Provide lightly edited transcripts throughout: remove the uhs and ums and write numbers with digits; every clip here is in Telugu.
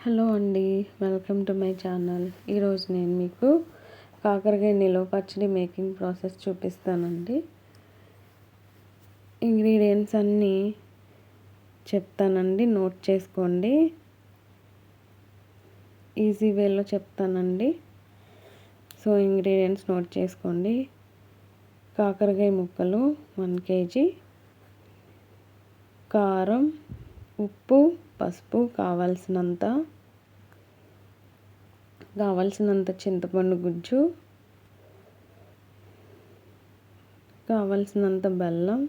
హలో అండి, వెల్కమ్ టు మై ఛానల్. ఈరోజు నేను మీకు కాకరకాయ నిలువ పచ్చడి మేకింగ్ ప్రాసెస్ చూపిస్తానండి. ఇంగ్రీడియంట్స్ అన్నీ చెప్తానండి, నోట్ చేసుకోండి. ఈజీ వేలో చెప్తానండి. సో ఇంగ్రీడియంట్స్ నోట్ చేసుకోండి. కాకరకాయ ముక్కలు 1 kg, కారం, ఉప్పు, పసుపు, కావాల్సినంత చింతపండు గుజ్జు, కావాల్సినంత బెల్లం,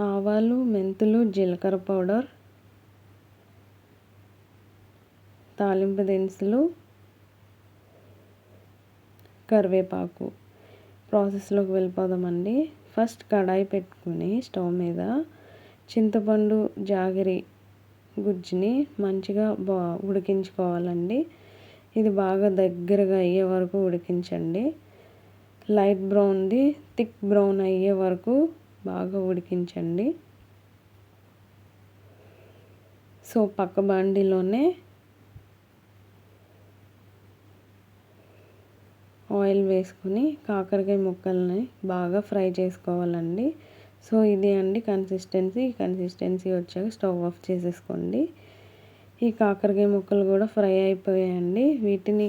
ఆవాలు, మెంతులు, జీలకర్ర పౌడర్, తాలింపు దినుసులు, కరివేపాకు. ప్రాసెస్లోకి వెళ్ళిపోదామండి. ఫస్ట్ కడాయి పెట్టుకుని స్టవ్ మీద చింతపండు జాగరి గుజ్జుని మంచిగా ఉడికించుకోవాలండి. ఇది బాగా దగ్గరగా అయ్యే వరకు ఉడికించండి. లైట్ బ్రౌన్ది థిక్ బ్రౌన్ అయ్యే వరకు బాగా ఉడికించండి. సో పక్క బాండీలోనే ఆయిల్ వేసుకుని కాకరకాయ ముక్కల్ని బాగా ఫ్రై చేసుకోవాలండి. సో ఇది అండి కన్సిస్టెన్సీ వచ్చాక స్టవ్ ఆఫ్ చేసేసుకోండి. ఈ కాకరకాయ ముక్కలు కూడా ఫ్రై అయిపోయాయండి. వీటిని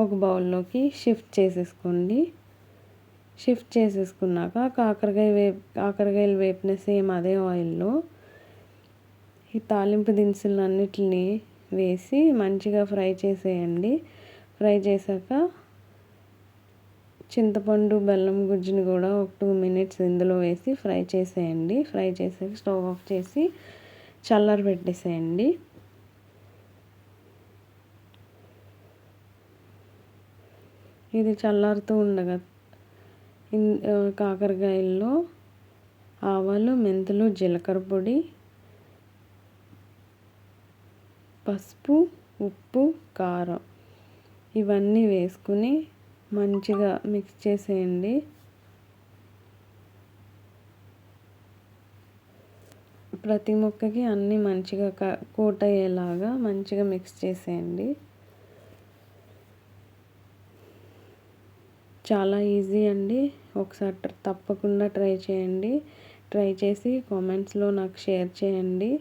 ఒక బౌల్లోకి షిఫ్ట్ చేసేసుకోండి. షిఫ్ట్ చేసేసుకున్నాక కాకరకాయలు వేపిన సేమ్ అదే ఆయిల్లో ఈ తాలింపు దినుసులన్నిటిని వేసి మంచిగా ఫ్రై చేసేయండి. ఫ్రై చేశాక చింతపండు బెల్లం గుజ్జుని కూడా ఒక 2 minutes ఇందులో వేసి ఫ్రై చేసేయండి. ఫ్రై చేసాక స్టవ్ ఆఫ్ చేసి చల్లారి పెట్టేసేయండి. ఇది చల్లారుతూ ఉండగా కాకరకాయల్లో ఆవాలు, మెంతులు, జీలకర్ర పొడి, పసుపు, ఉప్పు, కారం ఇవన్నీ వేసుకుని మంచిగా మిక్స్ చేసేయండి. ప్రతి ముక్కకి అన్నీ మంచిగా కోట్ అయ్యేలాగా మంచిగా మిక్స్ చేసేయండి. చాలా ఈజీ అండి. ఒకసారి తప్పకుండా ట్రై చేయండి. ట్రై చేసి కామెంట్స్లో నాకు షేర్ చేయండి.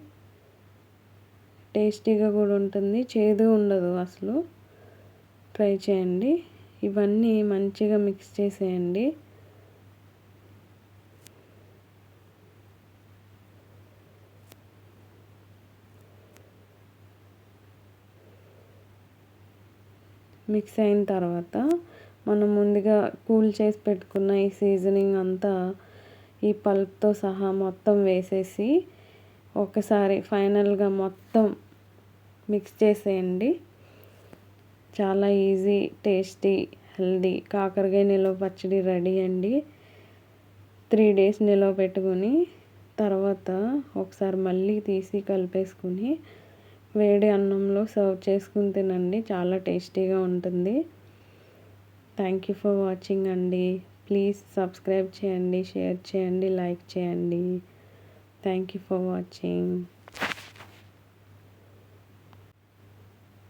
టేస్టీగా కూడా ఉంటుంది, చేదు ఉండదు అసలు. ట్రై చేయండి. ఇవన్నీ మంచిగా మిక్స్ చేసేయండి. మిక్స్ అయిన తర్వాత మనం ముందుగా కూల్ చేసి పెట్టుకున్న ఈ సీజనింగ్ అంతా ఈ పల్ప్తో సహా మొత్తం వేసేసి ఒకసారి ఫైనల్గా మొత్తం మిక్స్ చేసేయండి. చాలా ఈజీ, టేస్టీ, హెల్దీ కాకరకాయ నిలువ పచ్చడి రెడీ అండి. 3 days నిలువ పెట్టుకుని తర్వాత ఒకసారి మళ్ళీ తీసి కలిపేసుకుని వేడి అన్నంలో సర్వ్ చేసుకుని తినండి. చాలా టేస్టీగా ఉంటుంది. థ్యాంక్ యూ ఫర్ వాచింగ్ అండి. ప్లీజ్ సబ్స్క్రైబ్ చేయండి, షేర్ చేయండి, లైక్ చేయండి. Thank you for watching.